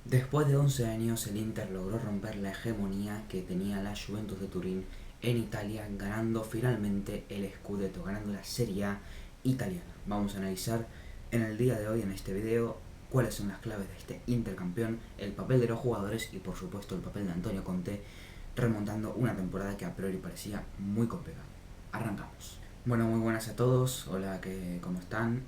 Después de 11 años, el Inter logró romper la hegemonía que tenía la Juventus de Turín en Italia, ganando finalmente el Scudetto, ganando la Serie A italiana. Vamos a analizar en el día de hoy, en este video, cuáles son las claves de este Inter campeón, el papel de los jugadores y por supuesto el papel de Antonio Conte, remontando una temporada que a priori parecía muy complicada. Arrancamos. Bueno, muy buenas a todos, hola, ¿cómo están?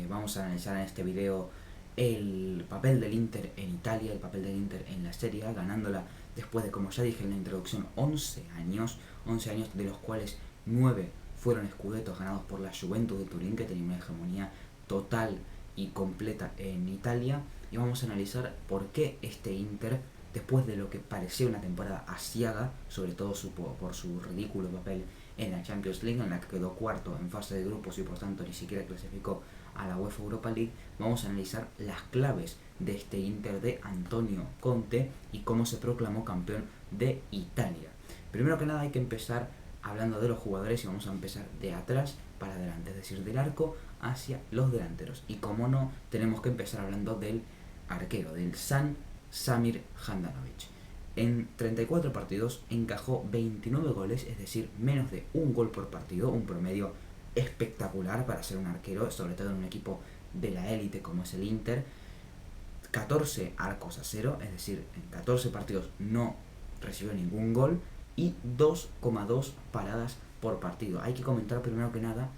Vamos a analizar en este video el papel del Inter en Italia, el papel del Inter en la Serie A, ganándola después de, como ya dije en la introducción, 11 años de los cuales 9 fueron Scudettos ganados por la Juventus de Turín, que tenía una hegemonía total y completa en Italia. Y vamos a analizar por qué este Inter, después de lo que parecía una temporada asiaga, sobre todo por su ridículo papel en la Champions League, en la que quedó cuarto en fase de grupos y por tanto ni siquiera clasificó a la UEFA Europa League, vamos a analizar las claves de este Inter de Antonio Conte y cómo se proclamó campeón de Italia. Primero que nada hay que empezar hablando de los jugadores y vamos a empezar de atrás para adelante, es decir, del arco hacia los delanteros. Y como no, tenemos que empezar hablando del arquero, del Samir Handanovic. En 34 partidos encajó 29 goles, es decir, menos de un gol por partido, un promedio espectacular para ser un arquero, sobre todo en un equipo de la élite como es el Inter. 14 arcos a cero, es decir, en 14 partidos no recibió ningún gol y 2,2 paradas por partido. Hay que comentar primero que nada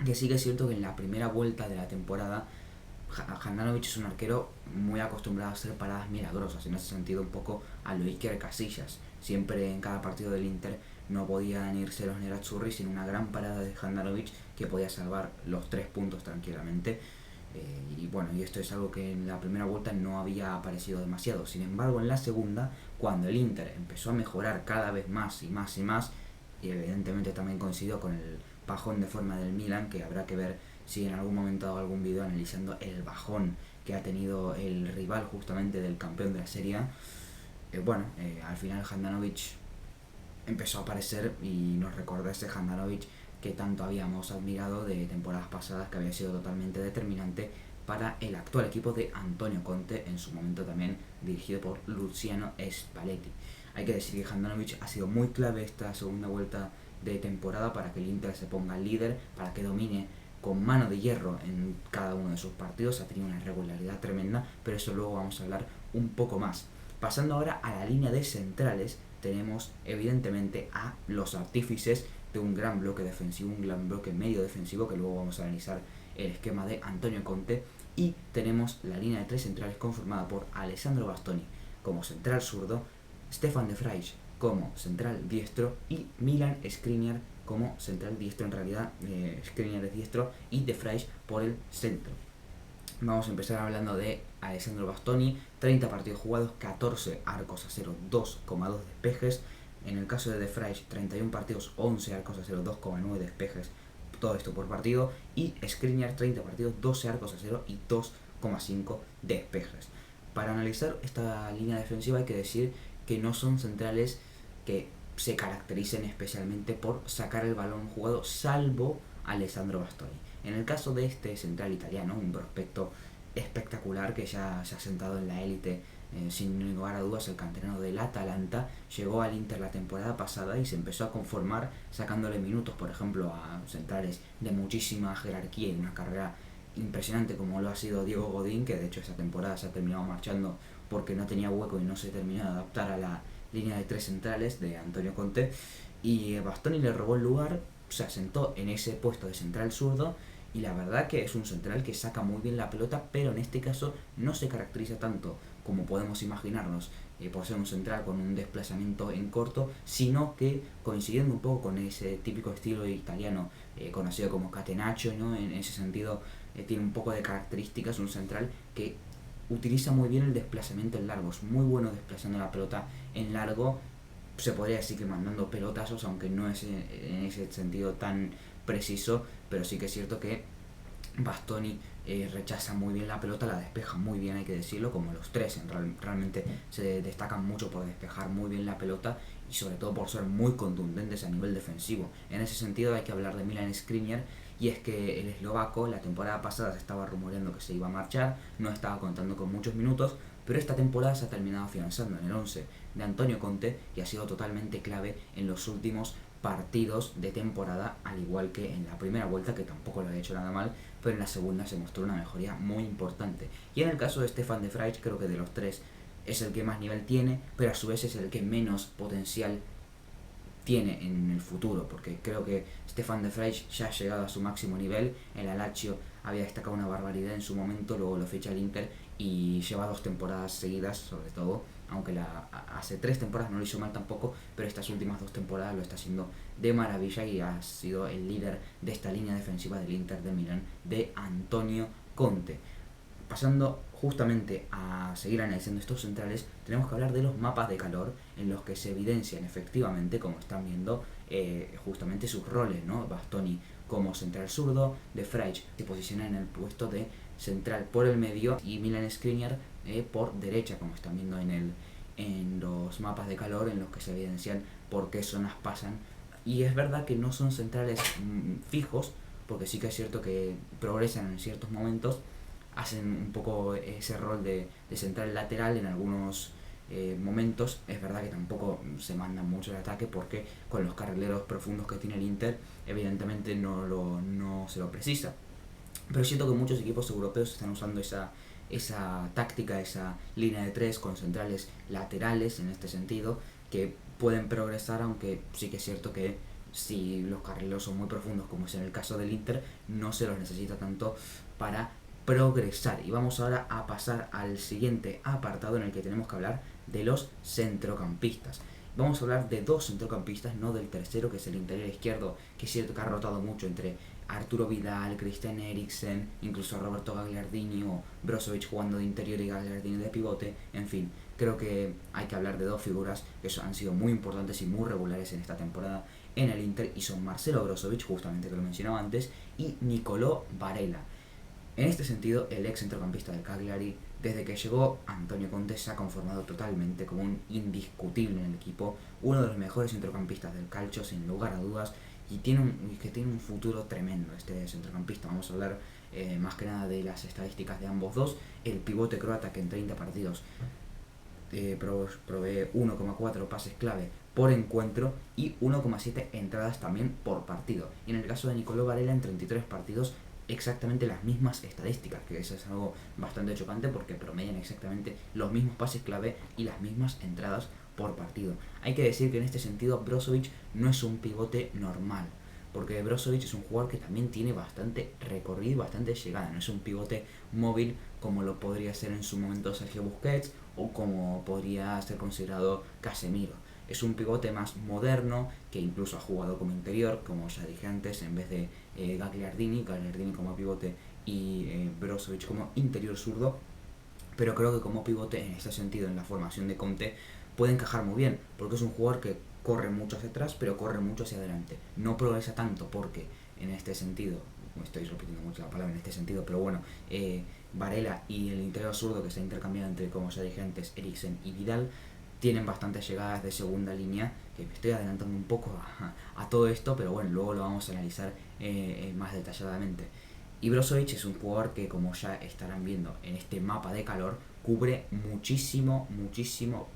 que sí que es cierto que en la primera vuelta de la temporada Handanovic es un arquero muy acostumbrado a hacer paradas milagrosas, en ese sentido un poco a lo Iker Casillas. Siempre en cada partido del Inter no podían irse los nerazzurri sin una gran parada de Handanovic que podía salvar los 3 puntos tranquilamente. Y bueno, y esto es algo que en la primera vuelta no había aparecido demasiado. Sin embargo, en la segunda, cuando el Inter empezó a mejorar cada vez más y más y más, y evidentemente también coincidió con el bajón de forma del Milan, que habrá que ver si en algún momento hago algún video analizando el bajón que ha tenido el rival justamente del campeón de la Serie A. Al final Handanovic empezó a aparecer y nos recordó ese Handanovic que tanto habíamos admirado de temporadas pasadas, que había sido totalmente determinante para el actual equipo de Antonio Conte, en su momento también dirigido por Luciano Spalletti. Hay que decir que Handanovic ha sido muy clave esta segunda vuelta de temporada para que el Inter se ponga líder, para que domine con mano de hierro en cada uno de sus partidos. Ha tenido una regularidad tremenda, pero eso luego vamos a hablar un poco más. Pasando ahora a la línea de centrales, tenemos evidentemente a los artífices de un gran bloque defensivo, un gran bloque medio defensivo, que luego vamos a analizar el esquema de Antonio Conte. Y tenemos la línea de 3 centrales conformada por Alessandro Bastoni como central zurdo, Stefan de Vrij como central diestro y Milan Skriniar como central diestro. En realidad Skriniar es diestro y de Vrij por el centro. Vamos a empezar hablando de Alessandro Bastoni. 30 partidos jugados, 14 arcos a cero, 2,2 despejes. En el caso de Vrij, 31 partidos, 11 arcos a cero, 2,9 despejes. Todo esto por partido. Y Skriniar, 30 partidos, 12 arcos a cero y 2,5 despejes. Para analizar esta línea defensiva hay que decir que no son centrales que se caractericen especialmente por sacar el balón jugado, salvo Alessandro Bastoni. En el caso de este central italiano, un prospecto espectacular que ya se ha sentado en la élite, sin lugar a dudas, el canterano del Atalanta, llegó al Inter la temporada pasada y se empezó a conformar sacándole minutos, por ejemplo, a centrales de muchísima jerarquía y una carrera impresionante como lo ha sido Diego Godín, que de hecho esa temporada se ha terminado marchando porque no tenía hueco y no se terminó de adaptar a la línea de 3 centrales de Antonio Conte. Y Bastoni le robó el lugar, se asentó en ese puesto de central zurdo y la verdad que es un central que saca muy bien la pelota, pero en este caso no se caracteriza tanto como podemos imaginarnos por ser un central con un desplazamiento en corto, sino que coincidiendo un poco con ese típico estilo italiano conocido como catenaccio, ¿no? En ese sentido tiene un poco de características, un central que utiliza muy bien el desplazamiento en largo, es muy bueno desplazando la pelota en largo. Se podría decir que mandando pelotazos, aunque no es en ese sentido tan preciso, pero sí que es cierto que Bastoni rechaza muy bien la pelota, la despeja muy bien, hay que decirlo, como los tres realmente se destacan mucho por despejar muy bien la pelota y sobre todo por ser muy contundentes a nivel defensivo. En ese sentido hay que hablar de Milan Skriniar, y es que el eslovaco la temporada pasada se estaba rumoreando que se iba a marchar, no estaba contando con muchos minutos, pero esta temporada se ha terminado afianzando en el 11 de Antonio Conte y ha sido totalmente clave en los últimos partidos de temporada, al igual que en la primera vuelta, que tampoco lo había hecho nada mal, pero en la segunda se mostró una mejoría muy importante. Y en el caso de Stefan de Vrij, creo que de los tres es el que más nivel tiene, pero a su vez es el que menos potencial tiene en el futuro, porque creo que Stefan de Vrij ya ha llegado a su máximo nivel. En la Lazio había destacado una barbaridad en su momento, luego lo ficha el Inter y lleva 2 temporadas seguidas, sobre todo, aunque hace 3 temporadas no lo hizo mal tampoco, pero estas últimas 2 temporadas lo está haciendo de maravilla y ha sido el líder de esta línea defensiva del Inter de Milán de Antonio Conte. Pasando justamente a seguir analizando estos centrales, tenemos que hablar de los mapas de calor en los que se evidencian efectivamente, como están viendo, justamente sus roles, ¿no? Bastoni como central zurdo, De Vrij se posiciona en el puesto de central por el medio y Milan Skriniar por derecha, como están viendo en los mapas de calor en los que se evidencian por qué zonas pasan. Y es verdad que no son centrales fijos, porque sí que es cierto que progresan en ciertos momentos, hacen un poco ese rol de central lateral en algunos momentos. Es verdad que tampoco se mandan mucho el ataque porque con los carrileros profundos que tiene el Inter evidentemente no se lo precisa, pero siento que muchos equipos europeos están usando esa táctica, esa línea de 3 con centrales laterales en este sentido, que pueden progresar, aunque sí que es cierto que si los carrileros son muy profundos, como es en el caso del Inter, no se los necesita tanto para progresar. Y vamos ahora a pasar al siguiente apartado en el que tenemos que hablar de los centrocampistas. Vamos a hablar de 2 centrocampistas, no del tercero, que es el interior izquierdo, que es cierto que ha rotado mucho entre Arturo Vidal, Christian Eriksen, incluso Roberto Gagliardini o Brozovic jugando de interior y Gagliardini de pivote. En fin, creo que hay que hablar de 2 figuras que han sido muy importantes y muy regulares en esta temporada en el Inter, y son Marcelo Brozovic, justamente que lo mencionaba antes, y Nicolò Varela. En este sentido, el ex centrocampista del Cagliari, desde que llegó Antonio Conte, se ha conformado totalmente como un indiscutible en el equipo, uno de los mejores centrocampistas del calcio sin lugar a dudas, y tiene un futuro tremendo este centrocampista. Vamos a hablar más que nada de las estadísticas de ambos dos. El pivote croata, que en 30 partidos provee 1,4 pases clave por encuentro y 1,7 entradas también por partido. Y en el caso de Nicolò Varela, en 33 partidos, exactamente las mismas estadísticas, que eso es algo bastante chocante porque promedian exactamente los mismos pases clave y las mismas entradas por partido. Hay que decir que en este sentido Brozovic no es un pivote normal, porque Brozovic es un jugador que también tiene bastante recorrido y bastante llegada, no es un pivote móvil como lo podría ser en su momento Sergio Busquets o como podría ser considerado Casemiro. Es un pivote más moderno, que incluso ha jugado como interior, como ya dije antes, en vez de Gagliardini como pivote y Brozovic como interior zurdo. Pero creo que como pivote, en este sentido, en la formación de Conte, puede encajar muy bien, porque es un jugador que corre mucho hacia atrás, pero corre mucho hacia adelante. No progresa tanto porque, en este sentido, estoy repitiendo mucho la palabra en este sentido, pero bueno, Varela y el interior zurdo, que está intercambiado entre, como ya dije antes, Eriksen y Vidal, tienen bastantes llegadas de segunda línea, que me estoy adelantando un poco a todo esto, pero bueno, luego lo vamos a analizar más detalladamente. Y Brozovic es un jugador que, como ya estarán viendo en este mapa de calor, cubre muchísimo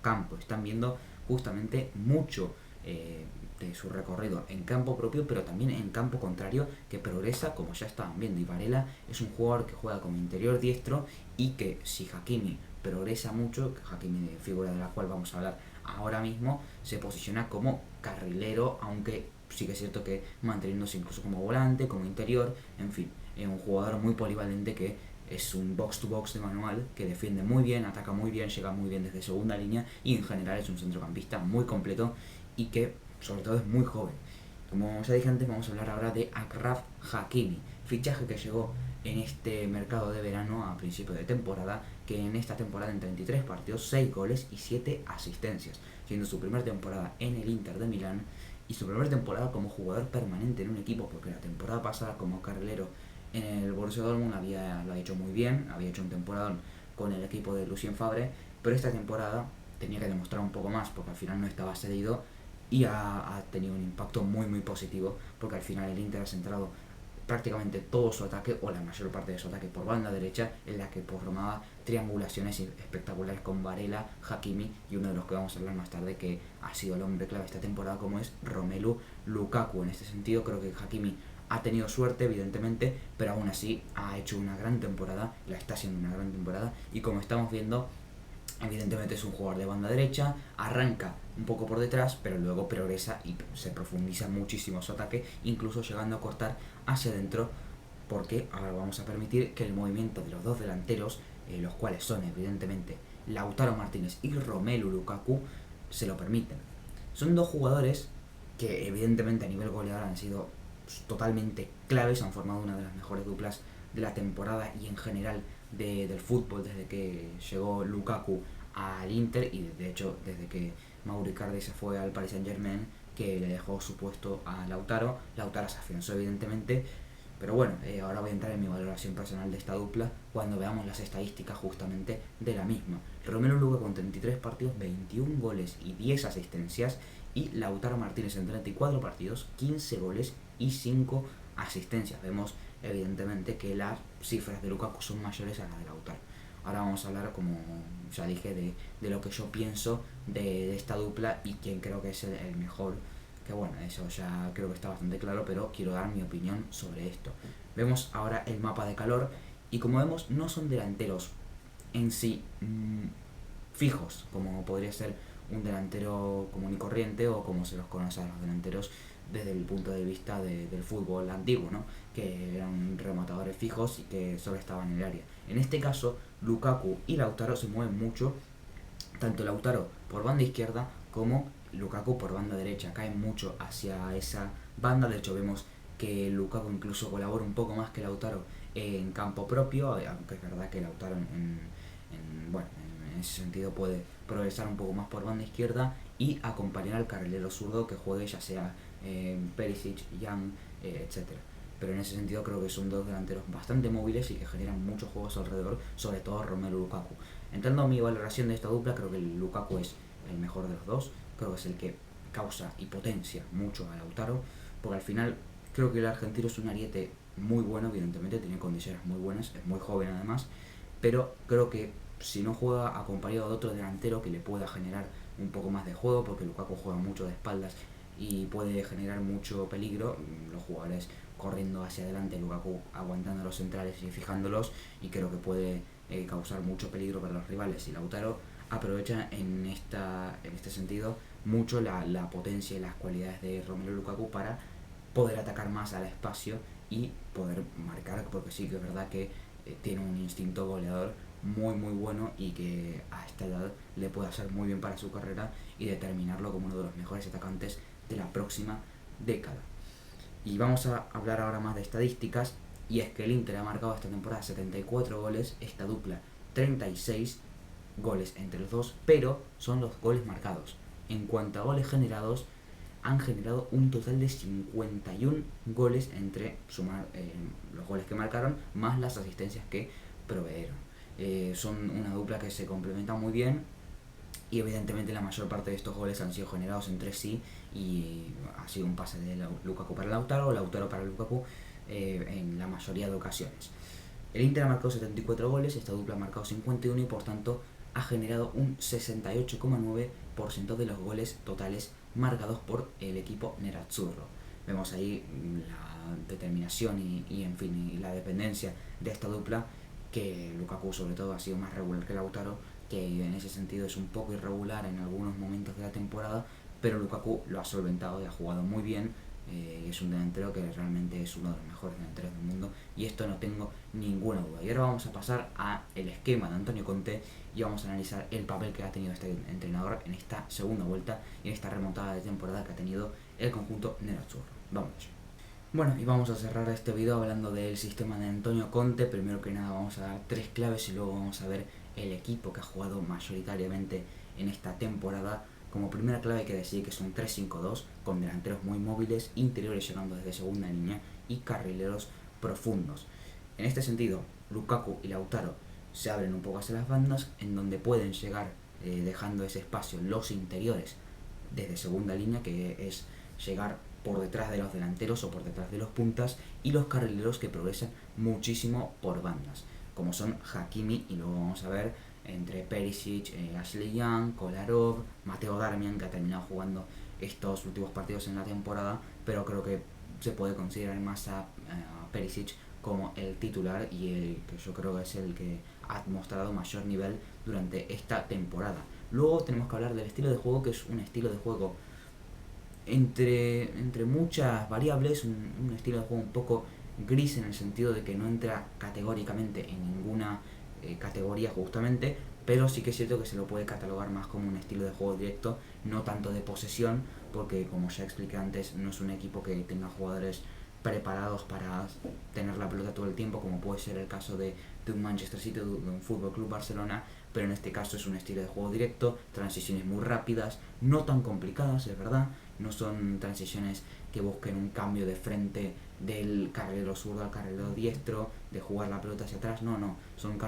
campo. Están viendo justamente mucho de su recorrido en campo propio, pero también en campo contrario, que progresa, como ya estaban viendo. Y Varela es un jugador que juega como interior diestro y que, si Hakimi progresa mucho, Hakimi, figura de la cual vamos a hablar ahora mismo, se posiciona como carrilero, aunque sí que es cierto que manteniéndose incluso como volante, como interior, en fin, es un jugador muy polivalente que es un box to box de manual, que defiende muy bien, ataca muy bien, llega muy bien desde segunda línea y en general es un centrocampista muy completo y que sobre todo es muy joven. Como ya dije antes, vamos a hablar ahora de Achraf Hakimi, fichaje que llegó en este mercado de verano a principio de temporada, que en esta temporada en 33 partidos, 6 goles y 7 asistencias, siendo su primera temporada en el Inter de Milán y su primera temporada como jugador permanente en un equipo, porque la temporada pasada como carrilero en el Borussia Dortmund lo ha hecho muy bien, había hecho un temporadón con el equipo de Lucien Favre, pero esta temporada tenía que demostrar un poco más porque al final no estaba cedido y ha tenido un impacto muy positivo, porque al final el Inter ha centrado prácticamente todo su ataque, o la mayor parte de su ataque, por banda derecha, en la que formaba triangulaciones espectaculares con Varela, Hakimi y uno de los que vamos a hablar más tarde, que ha sido el hombre clave esta temporada, como es Romelu Lukaku. En este sentido creo que Hakimi ha tenido suerte, evidentemente, pero aún así ha hecho una gran temporada, la está haciendo una gran temporada, y como estamos viendo, evidentemente es un jugador de banda derecha, arranca un poco por detrás, pero luego progresa y se profundiza muchísimo su ataque, incluso llegando a cortar hacia adentro, porque ahora vamos a permitir que el movimiento de los dos delanteros, los cuales son evidentemente Lautaro Martínez y Romelu Lukaku, se lo permiten. Son dos jugadores que evidentemente a nivel goleador han sido totalmente claves, han formado una de las mejores duplas de la temporada y en general del fútbol desde que llegó Lukaku al Inter, y de hecho desde que Mauro Icardi se fue al Paris Saint-Germain, que le dejó su puesto a Lautaro. Lautaro se afianzó evidentemente, pero bueno, ahora voy a entrar en mi valoración personal de esta dupla cuando veamos las estadísticas justamente de la misma. Romelu Lukaku con 33 partidos, 21 goles y 10 asistencias, y Lautaro Martínez en 34 partidos, 15 goles y 5 asistencias. Vemos evidentemente que las cifras de Lukaku son mayores a las de Lautaro. Ahora vamos a hablar, como ya dije, de lo que yo pienso de esta dupla y quién creo que es el mejor. Que bueno, eso ya creo que está bastante claro, pero quiero dar mi opinión sobre esto. Vemos ahora el mapa de calor y como vemos no son delanteros en sí fijos, como podría ser un delantero común y corriente, o como se los conoce a los delanteros desde el punto de vista del fútbol antiguo, ¿no? Que eran rematadores fijos y que solo estaban en el área. En este caso, Lukaku y Lautaro se mueven mucho, tanto Lautaro por banda izquierda como Lukaku por banda derecha, caen mucho hacia esa banda. De hecho vemos que Lukaku incluso colabora un poco más que Lautaro en campo propio, aunque es verdad que Lautaro en ese sentido puede progresar un poco más por banda izquierda y acompañar al carrilero zurdo que juegue, ya sea Perisic, Young, etcétera. Pero en ese sentido creo que son dos delanteros bastante móviles y que generan muchos juegos alrededor, sobre todo Romelu Lukaku. Entrando a mi valoración de esta dupla, creo que el Lukaku es el mejor de los dos, creo que es el que causa y potencia mucho a Lautaro, porque al final creo que el argentino es un ariete muy bueno, evidentemente tiene condiciones muy buenas, es muy joven además, pero creo que si no juega acompañado de otro delantero que le pueda generar un poco más de juego, porque Lukaku juega mucho de espaldas y puede generar mucho peligro, los jugadores corriendo hacia adelante, Lukaku aguantando los centrales y fijándolos, y creo que puede causar mucho peligro para los rivales, y Lautaro aprovecha en este sentido mucho la potencia y las cualidades de Romelu Lukaku para poder atacar más al espacio y poder marcar, porque sí que es verdad que tiene un instinto goleador muy bueno y que a esta edad le puede hacer muy bien para su carrera y determinarlo como uno de los mejores atacantes de la próxima década. Y vamos a hablar ahora más de estadísticas, y es que el Inter ha marcado esta temporada 74 goles, esta dupla 36 goles entre los dos, pero son los goles marcados. En cuanto a goles generados, han generado un total de 51 goles entre sumar los goles que marcaron más las asistencias que proveyeron. Son una dupla que se complementa muy bien, y evidentemente la mayor parte de estos goles han sido generados entre sí, y ha sido un pase de Lukaku para Lautaro o Lautaro para Lukaku en la mayoría de ocasiones. El Inter ha marcado 74 goles, esta dupla ha marcado 51 y por tanto ha generado un 68,9% de los goles totales marcados por el equipo nerazzurro. Vemos ahí la determinación y en fin, y la dependencia de esta dupla, que Lukaku sobre todo ha sido más regular que Lautaro, que en ese sentido es un poco irregular en algunos momentos de la temporada, pero Lukaku lo ha solventado y ha jugado muy bien. Es un delantero que realmente es uno de los mejores delanteros del mundo, y esto no tengo ninguna duda. Y ahora vamos a pasar a el esquema de Antonio Conte y vamos a analizar el papel que ha tenido este entrenador en esta segunda vuelta y en esta remontada de temporada que ha tenido el conjunto nerazzurro. Vamos. Bueno, y vamos a cerrar este video hablando del sistema de Antonio Conte. Primero que nada vamos a dar 3 claves y luego vamos a ver el equipo que ha jugado mayoritariamente en esta temporada. Como primera clave hay que decir que son 3-5-2, con delanteros muy móviles, interiores llegando desde segunda línea y carrileros profundos. En este sentido, Lukaku y Lautaro se abren un poco hacia las bandas, en donde pueden llegar dejando ese espacio los interiores desde segunda línea, que es llegar por detrás de los delanteros o por detrás de los puntas, y los carrileros que progresan muchísimo por bandas, como son Hakimi, y luego vamos a ver entre Perisic, Ashley Young, Kolarov, Mateo Darmian, que ha terminado jugando estos últimos partidos en la temporada, pero creo que se puede considerar más a Perisic como el titular y el que yo creo que es el que ha mostrado mayor nivel durante esta temporada. Luego tenemos que hablar del estilo de juego, que es un estilo de juego entre muchas variables, un estilo de juego un poco gris en el sentido de que no entra categóricamente en ninguna categoría justamente, pero sí que es cierto que se lo puede catalogar más como un estilo de juego directo, no tanto de posesión, porque como ya expliqué antes, no es un equipo que tenga jugadores preparados para tener la pelota todo el tiempo, como puede ser el caso de un Manchester City o de un Fútbol Club Barcelona, pero en este caso es un estilo de juego directo, transiciones muy rápidas, no tan complicadas, es verdad, no son transiciones que busquen un cambio de frente del carrilero zurdo al carrilero diestro, de jugar la pelota hacia atrás, no, son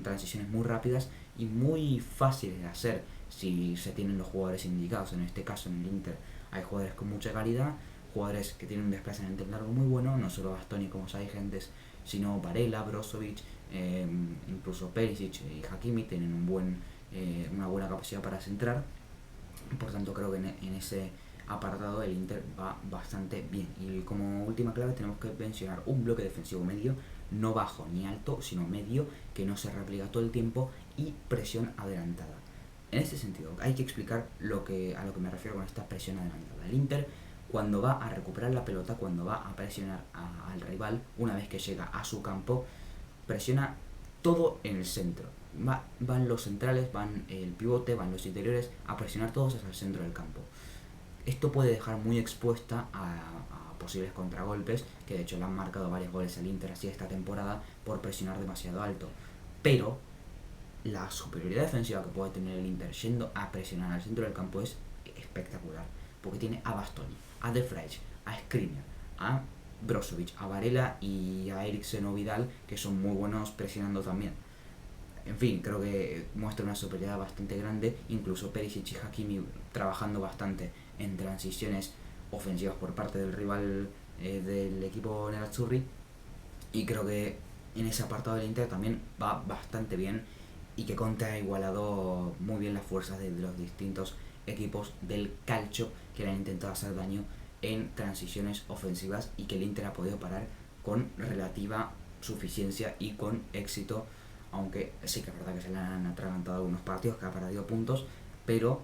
transiciones muy rápidas y muy fáciles de hacer si se tienen los jugadores indicados. En este caso en el Inter hay jugadores con mucha calidad, jugadores que tienen un desplazamiento largo muy bueno, no solo Bastoni como Saigentes, sino Varela, Brozovic, incluso Perisic y Hakimi tienen una buena capacidad para centrar. Por tanto creo que en ese apartado el Inter va bastante bien. Y como última clave tenemos que mencionar un bloque defensivo medio, no bajo ni alto, sino medio, que no se repliega todo el tiempo, y presión adelantada. En este sentido hay que explicar a lo que me refiero con esta presión adelantada. El Inter, cuando va a recuperar la pelota, cuando va a presionar al rival, una vez que llega a su campo, presiona todo en el centro. Van los centrales, van el pivote, van los interiores a presionar todos hacia el centro del campo. Esto puede dejar muy expuesta a posibles contragolpes, que de hecho le han marcado varios goles al Inter así esta temporada por presionar demasiado alto. Pero la superioridad defensiva que puede tener el Inter yendo a presionar al centro del campo es espectacular, porque tiene a Bastoni, a De Vrij, a Skriniar, a Brozovic, a Varela y a Eriksen o Vidal, que son muy buenos presionando también. En fin, creo que muestra una superioridad bastante grande, incluso Perisic y Hakimi trabajando bastante en transiciones ofensivas por parte del rival del equipo nerazzurri, y creo que en ese apartado del Inter también va bastante bien, y que Conte ha igualado muy bien las fuerzas de los distintos equipos del calcio que le han intentado hacer daño en transiciones ofensivas, y que el Inter ha podido parar con relativa suficiencia y con éxito, aunque sí que es verdad que se le han atragantado algunos partidos, que ha perdido puntos, pero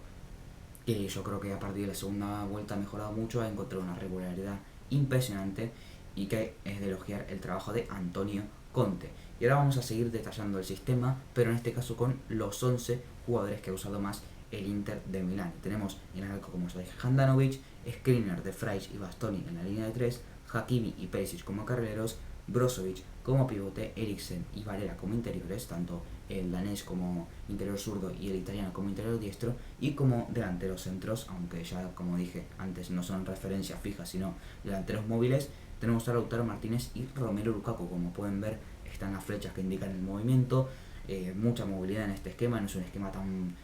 yo creo que a partir de la segunda vuelta ha mejorado mucho, ha encontrado una regularidad impresionante, y que es de elogiar el trabajo de Antonio Conte. Y ahora vamos a seguir detallando el sistema, pero en este caso con los 11 jugadores que ha usado más el Inter de Milán. Tenemos en el arco, como os dije, Handanovic, Skriniar, De Vrij y Bastoni en la línea de 3, Hakimi y Perisic como carrileros, Brozovic como pivote, Eriksen y Varela como interiores, tanto el danés como interior zurdo y el italiano como interior diestro, y como delanteros centros, aunque ya como dije antes no son referencias fijas sino delanteros móviles, tenemos a Lautaro Martínez y Romelu Lukaku. Como pueden ver, están las flechas que indican el movimiento, mucha movilidad en este esquema, no es un esquema tan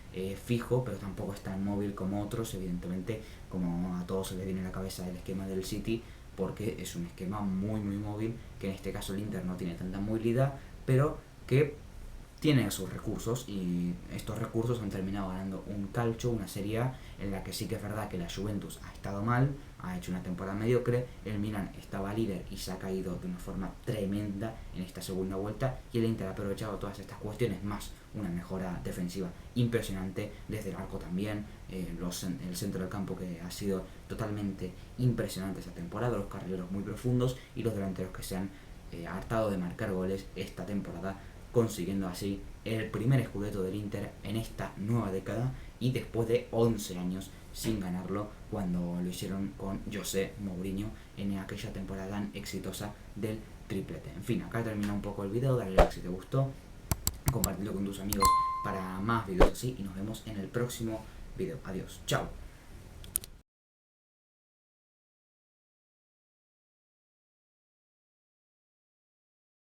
fijo, pero tampoco es tan móvil como otros, evidentemente, como a todos se les viene a la cabeza el esquema del City, porque es un esquema muy móvil, que en este caso el Inter no tiene tanta movilidad, pero que tiene sus recursos, y estos recursos han terminado ganando un calcio, una Serie A en la que sí que es verdad que la Juventus ha estado mal, ha hecho una temporada mediocre, el Milan estaba líder y se ha caído de una forma tremenda en esta segunda vuelta, y el Inter ha aprovechado todas estas cuestiones, más una mejora defensiva impresionante desde el arco también, el centro del campo que ha sido totalmente impresionante esta temporada, los carrileros muy profundos y los delanteros que se han hartado de marcar goles esta temporada, consiguiendo así el primer Scudetto del Inter en esta nueva década, y después de 11 años sin ganarlo, cuando lo hicieron con José Mourinho en aquella temporada tan exitosa del triplete. En fin, acá termina un poco el video, dale like si te gustó, compartirlo con tus amigos para más videos así, y nos vemos en el próximo video. Adiós, chao.